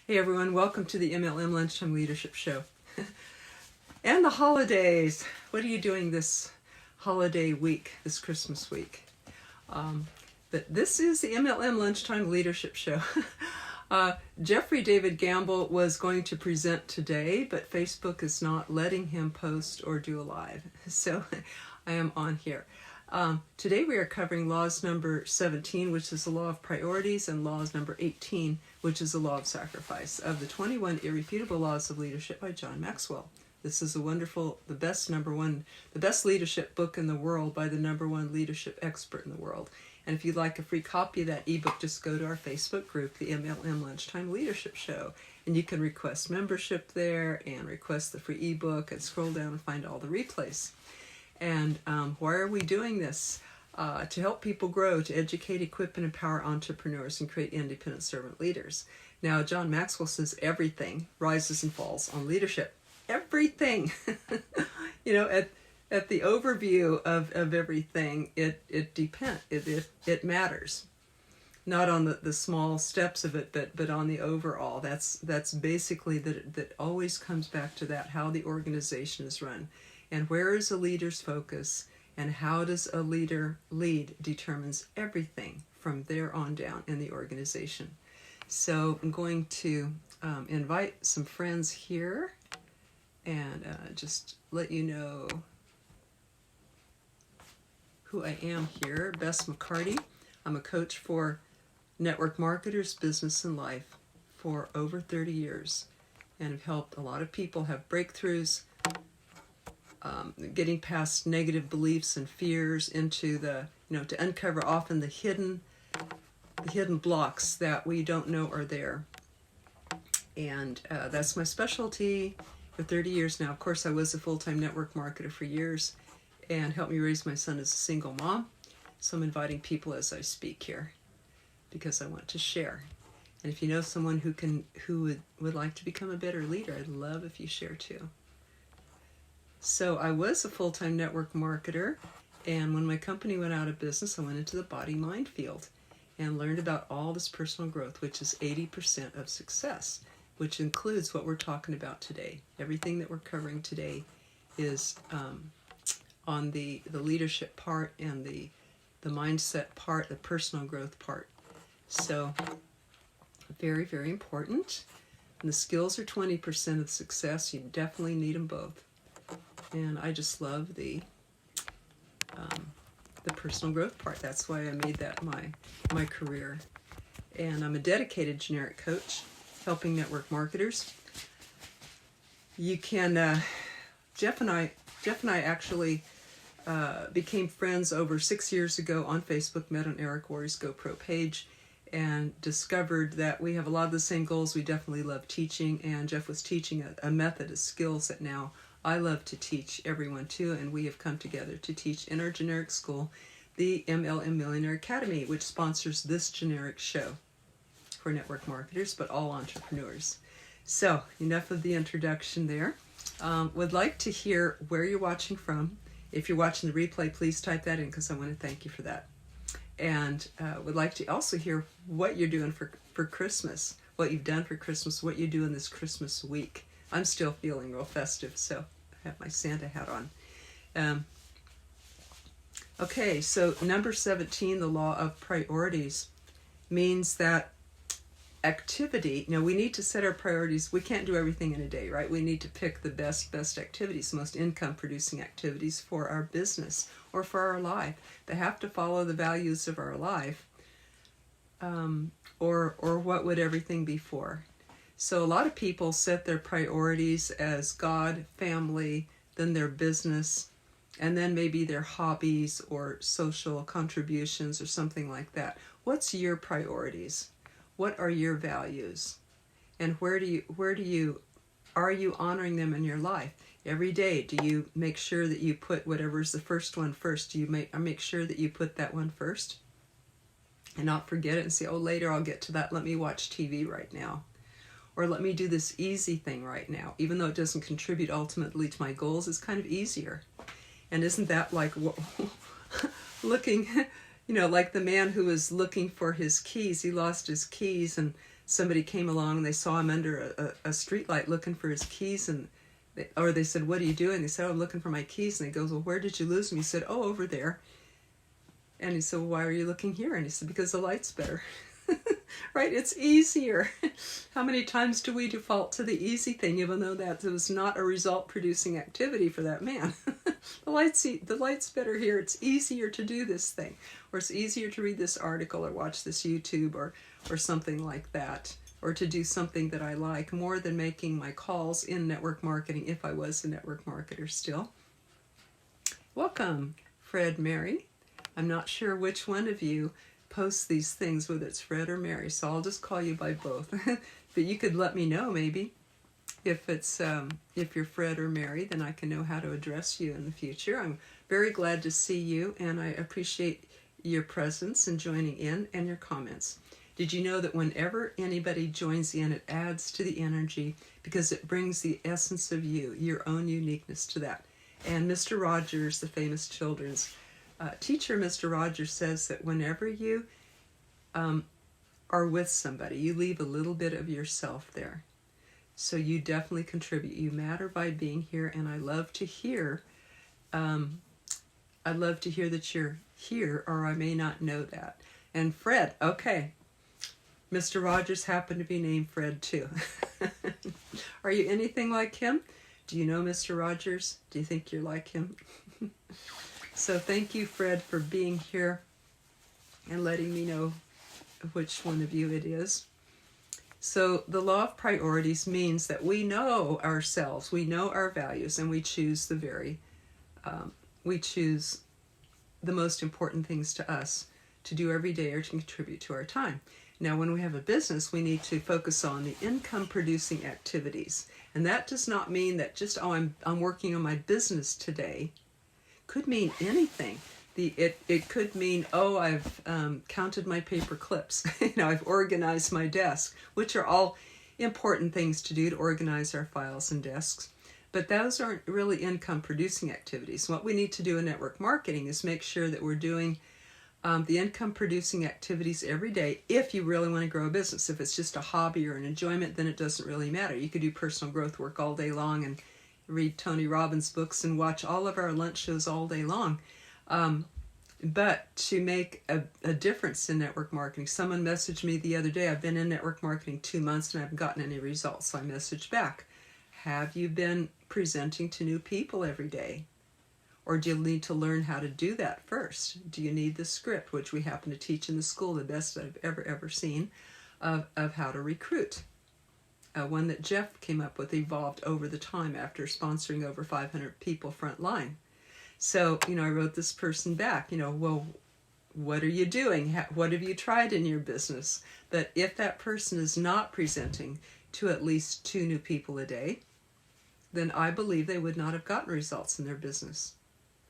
Hey everyone, welcome to the MLM Lunchtime Leadership Show. And the holidays. What are you doing this holiday week, this Christmas week? But this is the MLM Lunchtime Leadership Show. Jeffrey David Gamble was going to present today, but Facebook is not letting him post or do a live. So I am on here. Today we are covering laws number 17, which is the law of priorities, and laws number 18, which is the law of sacrifice, of the 21 irrefutable laws of leadership by John Maxwell. This is a wonderful, the best leadership book in the world by the #1 leadership expert in the world. And if you'd like a free copy of that ebook, just go to our Facebook group, the MLM Lunchtime Leadership Show, and you can request membership there and request the free ebook and scroll down and find all the replays. And why are we doing this? To help people grow, to educate, equip, and empower entrepreneurs and create independent servant leaders. Now, John Maxwell says everything rises and falls on leadership. Everything. At the overview of everything, it depends. It matters. Not on the small steps of it, but on the overall. That's basically that always comes back to that, how the organization is run. And where is a leader's focus, and how does a leader lead determines everything from there on down in the organization. So I'm going to invite some friends here and just let you know who I am here. Bess McCarty. I'm a coach for network marketers, business, and life for over 30 years, and have helped a lot of people have breakthroughs, getting past negative beliefs and fears into to uncover often the hidden blocks that we don't know are there. And that's my specialty for 30 years now. Of course, I was a full-time network marketer for years and helped me raise my son as a single mom. So I'm inviting people as I speak here because I want to share. And if you know someone who would like to become a better leader, I'd love if you share too. So I was a full-time network marketer, and when my company went out of business, I went into the body-mind field and learned about all this personal growth, which is 80% of success, which includes what we're talking about today. Everything that we're covering today is on the leadership part and the mindset part, the personal growth part. So very, very important. And the skills are 20% of success. You definitely need them both. And I just love the personal growth part. That's why I made that my career. And I'm a dedicated generic coach, helping network marketers. You can, Jeff and I actually became friends over 6 years ago on Facebook, met on Eric Worre's GoPro page, and discovered that we have a lot of the same goals. We definitely love teaching, and Jeff was teaching a method, of skills that now I love to teach everyone too, and we have come together to teach in our generic school, the MLM Millionaire Academy, which sponsors this generic show for network marketers, but all entrepreneurs. So, enough of the introduction there. Would like to hear where you're watching from. If you're watching the replay, please type that in because I want to thank you for that. And would like to also hear what you're doing for Christmas, what you've done for Christmas, what you do in this Christmas week. I'm still feeling real festive, so I have my Santa hat on. Okay, so number 17, the law of priorities, means that activity, we need to set our priorities. We can't do everything in a day, right? We need to pick the best activities, most income-producing activities for our business or for our life. They have to follow the values of our life, or what would everything be for? So a lot of people set their priorities as God, family, then their business, and then maybe their hobbies or social contributions or something like that. What's your priorities? What are your values? And where are you honoring them in your life? Every day, do you make sure that you put whatever's the first one first? Do you make sure that you put that one first? And not forget it and say, oh, later I'll get to that. Let me watch TV right now. Or let me do this easy thing right now. Even though it doesn't contribute ultimately to my goals, it's kind of easier. And isn't that like looking, like the man who was looking for his keys? He lost his keys, and somebody came along and they saw him under a street light looking for his keys, and they said, "What are you doing?" They said, "Oh, I'm looking for my keys." And he goes, "Well, where did you lose them?" He said, "Oh, over there." And he said, "Well, why are you looking here?" And he said, "Because the light's better." Right? It's easier. How many times do we default to the easy thing, even though that was not a result-producing activity for that man? The light's better here. It's easier to do this thing, or it's easier to read this article or watch this YouTube or something like that, or to do something that I like more than making my calls in network marketing if I was a network marketer still. Welcome, Fred, Mary. I'm not sure which one of you posts these things, whether it's Fred or Mary, so I'll just call you by both. But you could let me know maybe if it's if you're Fred or Mary, then I can know how to address you in the future. I'm very glad to see you, and I appreciate your presence and joining in and your comments. Did you know that whenever anybody joins in, it adds to the energy because it brings the essence of you, your own uniqueness to that. And Mr. Rogers, the famous children's teacher, Mr. Rogers, says that whenever you are with somebody, you leave a little bit of yourself there. So you definitely contribute. You matter by being here, and I love to hear that you're here, or I may not know that. And Fred, okay. Mr. Rogers happened to be named Fred too. Are you anything like him? Do you know Mr. Rogers? Do you think you're like him? So thank you, Fred, for being here and letting me know which one of you it is. So the law of priorities means that we know ourselves, we know our values, and we choose the most important things to us to do every day or to contribute to our time. Now, when we have a business, we need to focus on the income-producing activities. And that does not mean that just, I'm working on my business today. Could mean anything. It could mean, I've counted my paper clips. I've organized my desk, which are all important things to do to organize our files and desks. But those aren't really income-producing activities. What we need to do in network marketing is make sure that we're doing the income-producing activities every day if you really want to grow a business. If it's just a hobby or an enjoyment, then it doesn't really matter. You could do personal growth work all day long and read Tony Robbins' books and watch all of our lunch shows all day long. But to make a difference in network marketing, someone messaged me the other day, I've been in network marketing 2 months and I haven't gotten any results. So I messaged back, have you been presenting to new people every day? Or do you need to learn how to do that first? Do you need the script, which we happen to teach in the school, the best I've ever seen, of how to recruit? One that Jeff came up with, evolved over the time after sponsoring over 500 people frontline. So, I wrote this person back, well, what are you doing? What have you tried in your business? That if that person is not presenting to at least 2 new people a day, then I believe they would not have gotten results in their business.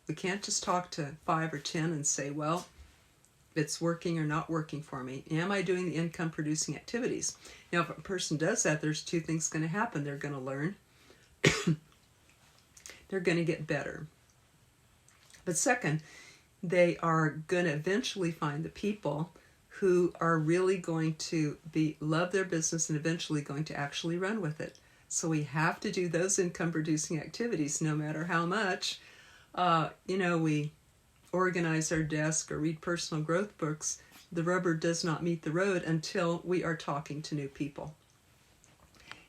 We can't just talk to 5 or 10 and say, well, it's working or not working for me. Am I doing the income producing activities? Now, if a person does that, there's 2 things going to happen. They're going to learn. They're going to get better. But second, they are going to eventually find the people who are really going to love their business and eventually going to actually run with it. So we have to do those income producing activities no matter how much, we organize our desk or read personal growth books. The rubber does not meet the road until we are talking to new people.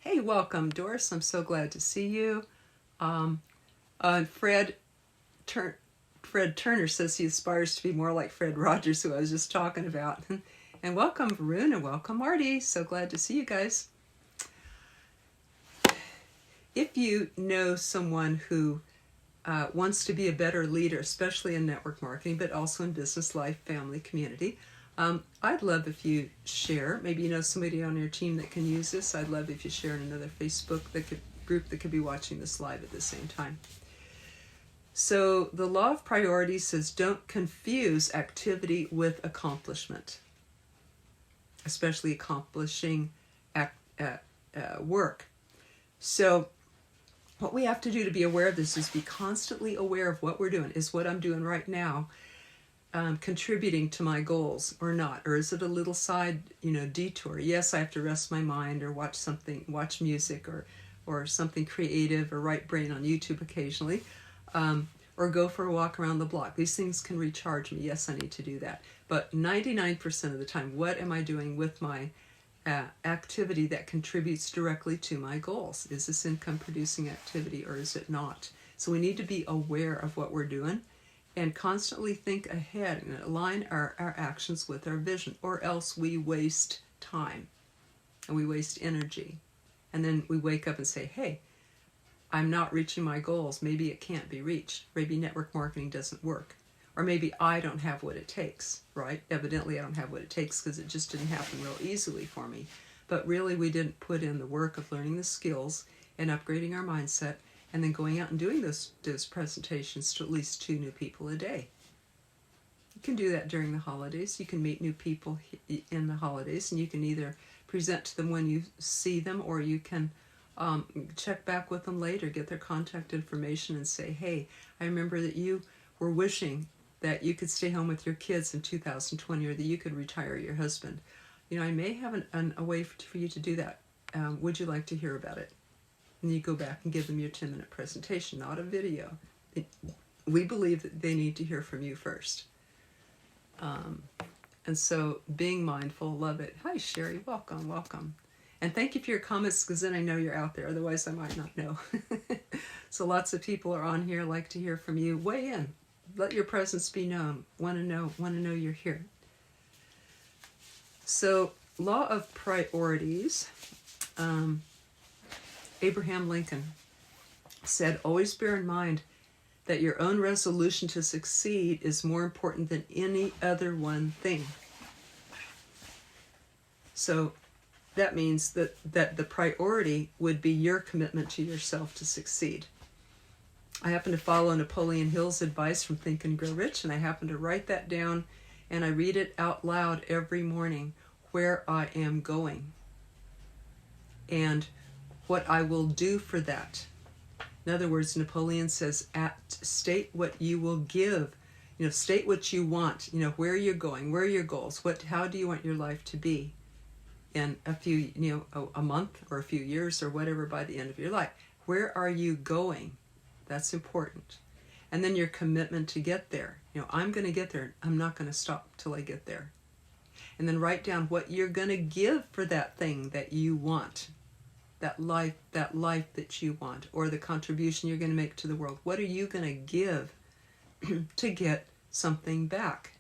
Hey, welcome, Doris. I'm so glad to see you. Fred Turner says he aspires to be more like Fred Rogers, who I was just talking about. And welcome, Varun, and welcome, Marty. So glad to see you guys. If you know someone who wants to be a better leader, especially in network marketing, but also in business life, family, community, I'd love if you share. Maybe you know somebody on your team that can use this. I'd love if you share in another Facebook group that could be watching this live at the same time. So the law of priorities says don't confuse activity with accomplishment, especially accomplishing work. So what we have to do to be aware of this is be constantly aware of what we're doing. Is what I'm doing right now contributing to my goals or not? Or is it a little side, detour? Yes, I have to rest my mind or watch music or something creative or right brain on YouTube occasionally, or go for a walk around the block. These things can recharge me. Yes, I need to do that. But 99% of the time, what am I doing with my activity that contributes directly to my goals? Is this income producing activity or is it not? So we need to be aware of what we're doing and constantly think ahead and align our actions with our vision, or else we waste time and we waste energy. And then we wake up and say, hey, I'm not reaching my goals. Maybe it can't be reached. Maybe network marketing doesn't work. Or maybe I don't have what it takes, right? Evidently I don't have what it takes because it just didn't happen real easily for me. But really we didn't put in the work of learning the skills and upgrading our mindset and then going out and doing those presentations to at least 2 new people a day. You can do that during the holidays. You can meet new people in the holidays, and you can either present to them when you see them, or you can check back with them later, get their contact information and say, hey, I remember that you were wishing that you could stay home with your kids in 2020, or that you could retire your husband. I may have a way for you to do that. Would you like to hear about it? And you go back and give them your 10-minute presentation, not a video. We believe that they need to hear from you first. And so being mindful, love it. Hi, Sherry. Welcome. And thank you for your comments, because then I know you're out there. Otherwise, I might not know. So lots of people are on here, like to hear from you. Weigh in. Let your presence be known. Want to know you're here. So, law of priorities. Abraham Lincoln said, always bear in mind that your own resolution to succeed is more important than any other one thing. So that means that the priority would be your commitment to yourself to succeed. I happen to follow Napoleon Hill's advice from Think and Grow Rich, and I happen to write that down, and I read it out loud every morning, where I am going and what I will do for that. In other words, Napoleon says, state what you will give. State what you want. Where you're going, where are your goals, how do you want your life to be in a month or a few years or whatever by the end of your life. Where are you going? That's important. And then your commitment to get there. I'm going to get there. I'm not going to stop till I get there. And then write down what you're going to give for that thing that you want. That life that you want, or the contribution you're going to make to the world. What are you going to give to get something back?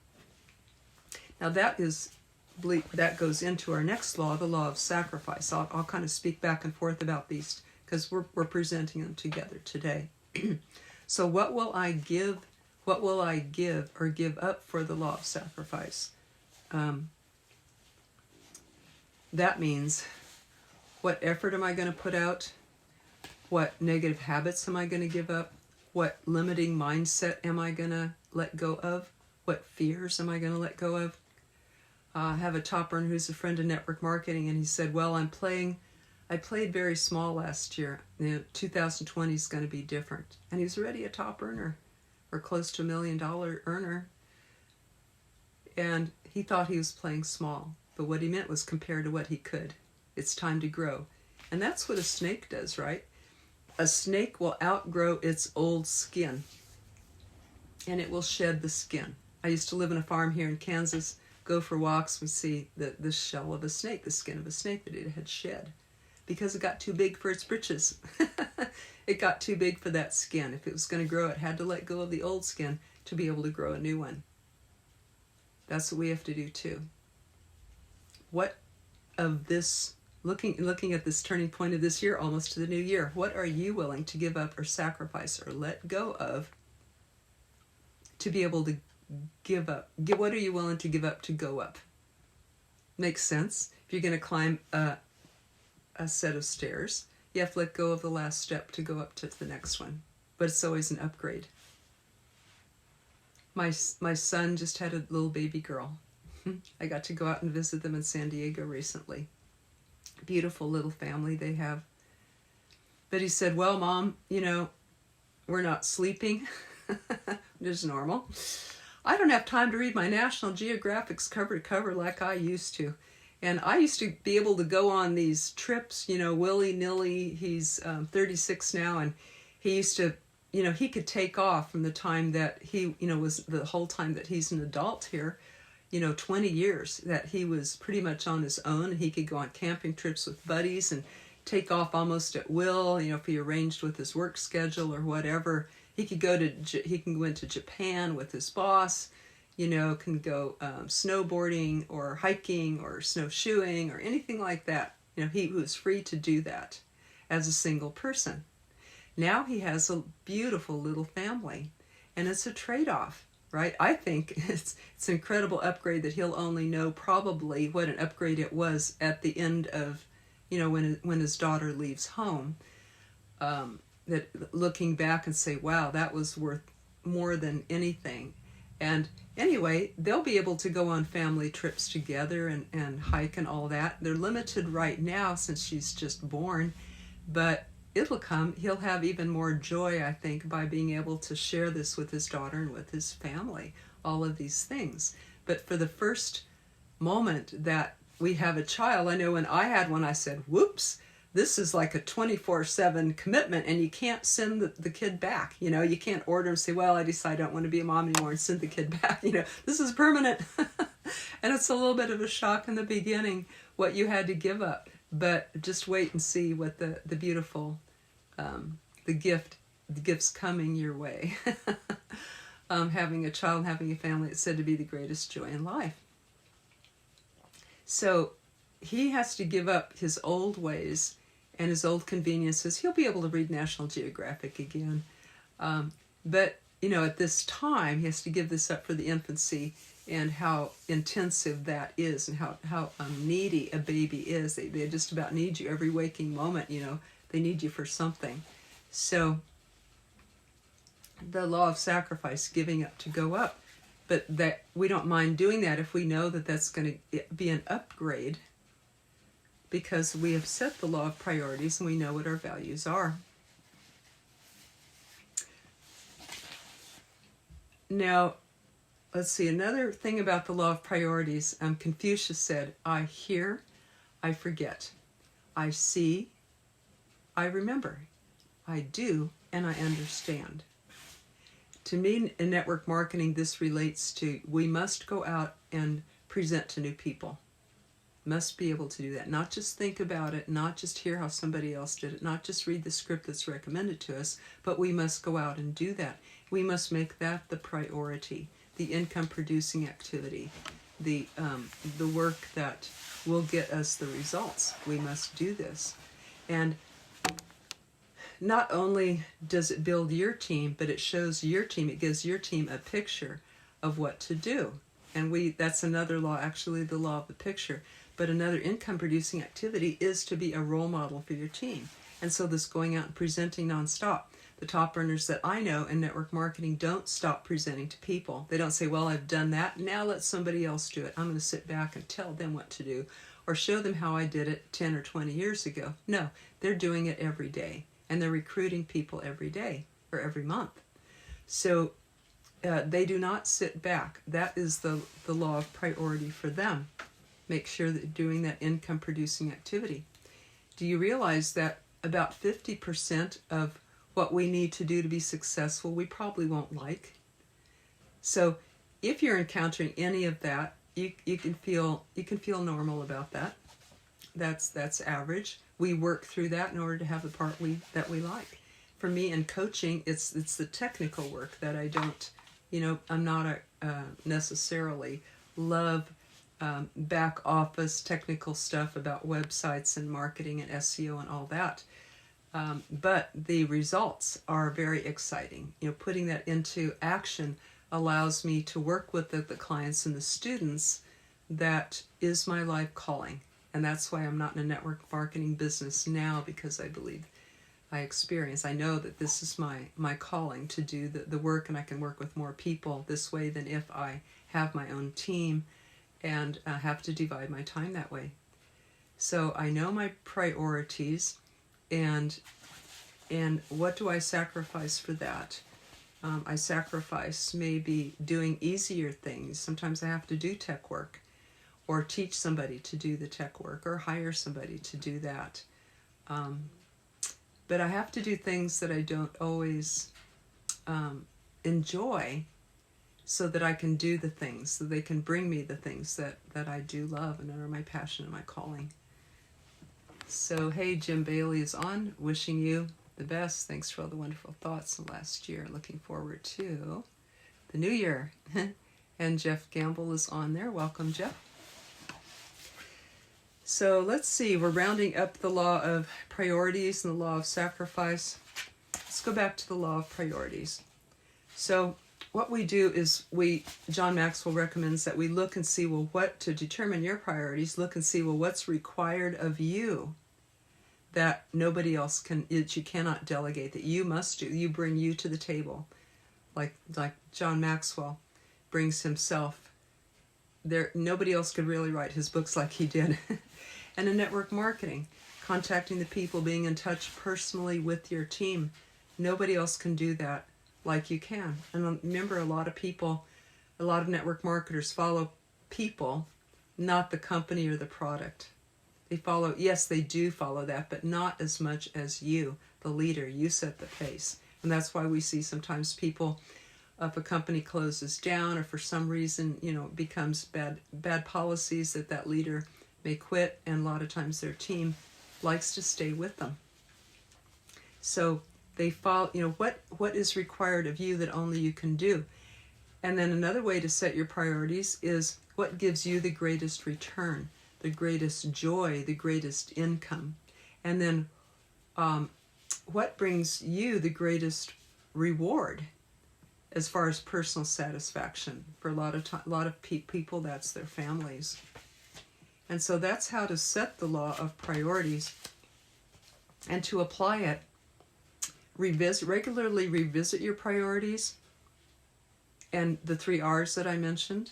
Now that goes into our next law, the law of sacrifice. I'll kind of speak back and forth about these because we're presenting them together today. So what will I give or give up for the law of sacrifice? That means, what effort am I going to put out? What negative habits am I going to give up? What limiting mindset am I going to let go of? What fears am I going to let go of? I have a top earner who's a friend of network marketing, and he said, well, I played very small last year. 2020 is going to be different. And he was already a top earner, or close to $1 million earner. And he thought he was playing small. But what he meant was compared to what he could. It's time to grow. And that's what a snake does, right? A snake will outgrow its old skin, and it will shed the skin. I used to live in a farm here in Kansas, go for walks, we see the shell of a snake, the skin of a snake that it had shed, because it got too big for its britches. It got too big for that skin. If it was going to grow, it had to let go of the old skin to be able to grow a new one. That's what we have to do too. What of this, looking at this turning point of this year, almost to the new year, what are you willing to give up or sacrifice or let go of to be able to give up? What are you willing to give up to go up? Makes sense. If you're going to climb a set of stairs, you have to let go of the last step to go up to the next one. But it's always an upgrade. My son just had a little baby girl. I got to go out and visit them in San Diego recently. Beautiful little family they have. But he said, well, Mom, we're not sleeping. Just normal. I don't have time to read my National Geographic's cover to cover like I used to. And I used to be able to go on these trips, willy-nilly. He's 36 now, and he used to, he could take off from the time that he, was the whole time that he's an adult here, 20 years that he was pretty much on his own. He could go on camping trips with buddies and take off almost at will, if he arranged with his work schedule or whatever. He can go into Japan with his boss, can go snowboarding or hiking or snowshoeing or anything like that. He was free to do that as a single person. Now he has a beautiful little family, and it's a trade-off, right? I think it's an incredible upgrade that he'll only know probably what an upgrade it was at the end of, when his daughter leaves home. That looking back and say, wow, that was worth more than anything. And anyway, they'll be able to go on family trips together and hike and all that. They're limited right now since she's just born, but it'll come. He'll have even more joy, I think, by being able to share this with his daughter and with his family, all of these things. But for the first moment that we have a child, I know when I had one, I said, whoops, this is like a 24/7 commitment, and you can't send the kid back. You can't order and say, well, I decide I don't want to be a mom anymore, and send the kid back. This is permanent. And it's a little bit of a shock in the beginning what you had to give up. But just wait and see what the beautiful, the gifts coming your way. Having a child, having a family, it's said to be the greatest joy in life. So he has to give up his old ways and his old conveniences. He'll be able to read National Geographic again. But, at this time, he has to give this up for the infancy and how intensive that is and how needy a baby is. They just about need you every waking moment, They need you for something. So the law of sacrifice, giving up to go up. But that we don't mind doing that if we know that that's going to be an upgrade, because we have set the law of priorities and we know what our values are. Now, let's see, another thing about the law of priorities. Confucius said, I hear, I forget. I see, I remember. I do, and I understand. To me, in network marketing, this relates to we must go out and present to new people. Must be able to do that. Not just think about it, not just hear how somebody else did it, not just read the script that's recommended to us, but we must go out and do that. We must make that the priority, the income-producing activity, the work that will get us the results. We must do this. And not only does it build your team, but it shows your team, it gives your team a picture of what to do. And that's another law, actually the law of the picture. But another income-producing activity is to be a role model for your team. And so this going out and presenting nonstop. The top earners that I know in network marketing don't stop presenting to people. They don't say, well, I've done that, now let somebody else do it. I'm going to sit back and tell them what to do or show them how I did it 10 or 20 years ago. No, they're doing it every day. And they're recruiting people every day or every month. So they do not sit back. That is the law of priority for them. Make sure that you're doing that income-producing activity. Do you realize that about 50% of what we need to do to be successful, we probably won't like? So if you're encountering any of that, you can feel normal about that. That's average. We work through that in order to have the part that we like. For me in coaching, it's the technical work that I don't, I'm not necessarily love back office technical stuff about websites and marketing and SEO and all that. But the results are very exciting. Putting that into action allows me to work with the clients and the students. That is my life calling. And that's why I'm not in a network marketing business now, because I believe I know that this is my calling to do the work, and I can work with more people this way than if I have my own team and have to divide my time that way. So I know my priorities, and what do I sacrifice for that? I sacrifice maybe doing easier things. Sometimes I have to do tech work, or teach somebody to do the tech work, or hire somebody to do that. But I have to do things that I don't always enjoy, so that I can do the things, so they can bring me the things that I do love and that are my passion and my calling. So, hey, Jim Bailey is on, wishing you the best. Thanks for all the wonderful thoughts in the last year. Looking forward to the new year. And Jeff Gamble is on there. Welcome, Jeff. So let's see. We're rounding up the law of priorities and the law of sacrifice. Let's go back to the law of priorities. So what we do is John Maxwell recommends that we look and see, well, what to determine your priorities, look and see, well, what's required of you that nobody else can, that you cannot delegate, that you must do. You bring you to the table. Like John Maxwell brings himself there. Nobody else could really write his books like he did. And in network marketing, contacting the people, being in touch personally with your team. Nobody else can do that like you can. And remember, a lot of network marketers follow people, not the company or the product. They follow, yes, they do follow that, but not as much as you, the leader. You set the pace. And that's why we see sometimes people, if a company closes down or for some reason, it becomes bad policies, that leader may quit, and a lot of times their team likes to stay with them. So they follow, what is required of you that only you can do. And then another way to set your priorities is what gives you the greatest return, the greatest joy, the greatest income. And then what brings you the greatest reward as far as personal satisfaction. For a lot of people, that's their families. And so that's how to set the law of priorities. And to apply it, regularly revisit your priorities and the 3 R's that I mentioned.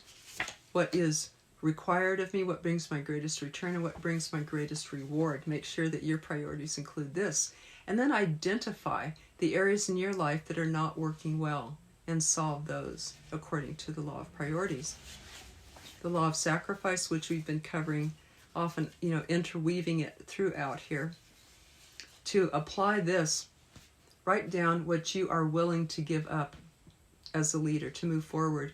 What is required of me, what brings my greatest return, and what brings my greatest reward. Make sure that your priorities include this. And then identify the areas in your life that are not working well and solve those according to the law of priorities. The law of sacrifice, which we've been covering often, interweaving it throughout here. To apply this, write down what you are willing to give up as a leader to move forward.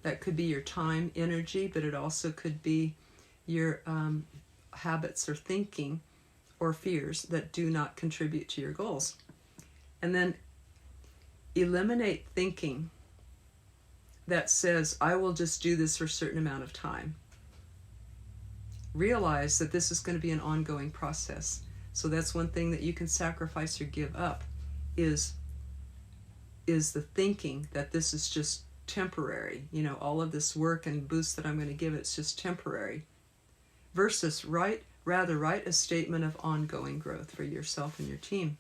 That could be your time, energy, but it also could be your habits or thinking or fears that do not contribute to your goals. And then eliminate thinking that says, I will just do this for a certain amount of time. Realize that this is going to be an ongoing process. So that's one thing that you can sacrifice or give up is the thinking that this is just temporary. All of this work and boost that I'm going to give, it's just temporary. Versus rather write a statement of ongoing growth for yourself and your team.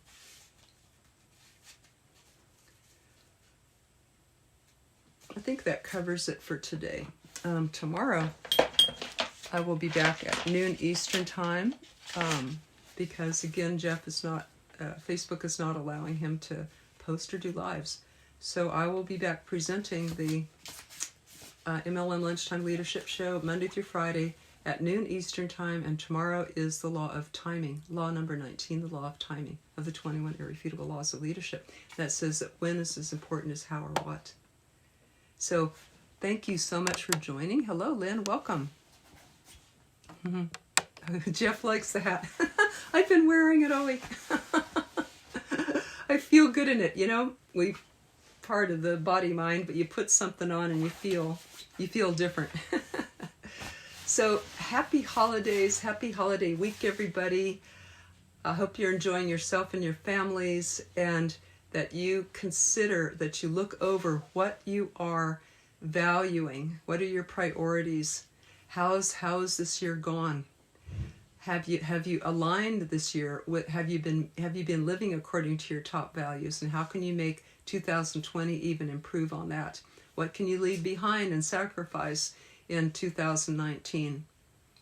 I think that covers it for today. Tomorrow, I will be back at noon Eastern time because, again, Jeff is not, Facebook is not allowing him to post or do lives. So I will be back presenting the MLM Lunchtime Leadership Show Monday through Friday at noon Eastern time, and tomorrow is the law of timing, law number 19, the law of timing of the 21 irrefutable laws of leadership. That says that when is as important as how or what. So thank you so much for joining. Hello, Lynn. Welcome. Jeff likes the hat. I've been wearing it all week. I feel good in it. We part of the body mind, but you put something on and you feel different. So happy holidays, happy holiday week, everybody. I hope you're enjoying yourself and your families, and that you consider, that you look over what you are valuing. What are your priorities? How's this year gone? Have you aligned this year with, have you been living according to your top values, and how can you make 2020 even improve on that? What can you leave behind and sacrifice in 2019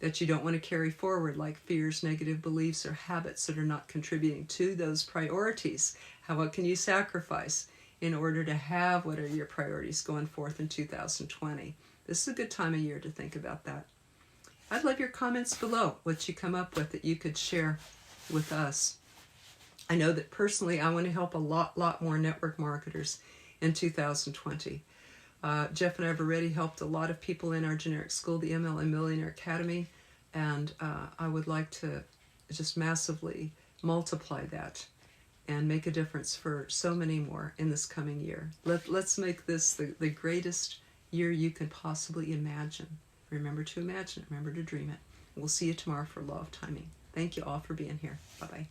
that you don't want to carry forward, like fears, negative beliefs, or habits that are not contributing to those priorities? What can you sacrifice in order to have what are your priorities going forth in 2020. This is a good time of year to think about that. I'd love your comments below, what you come up with that you could share with us. I know that personally I want to help a lot more network marketers in 2020. Jeff and I have already helped a lot of people in our generic school, the MLM Millionaire Academy, and I would like to just massively multiply that and make a difference for so many more in this coming year. Let's make this the greatest year you can possibly imagine. Remember to imagine it. Remember to dream it. We'll see you tomorrow for Law of Timing. Thank you all for being here. Bye-bye.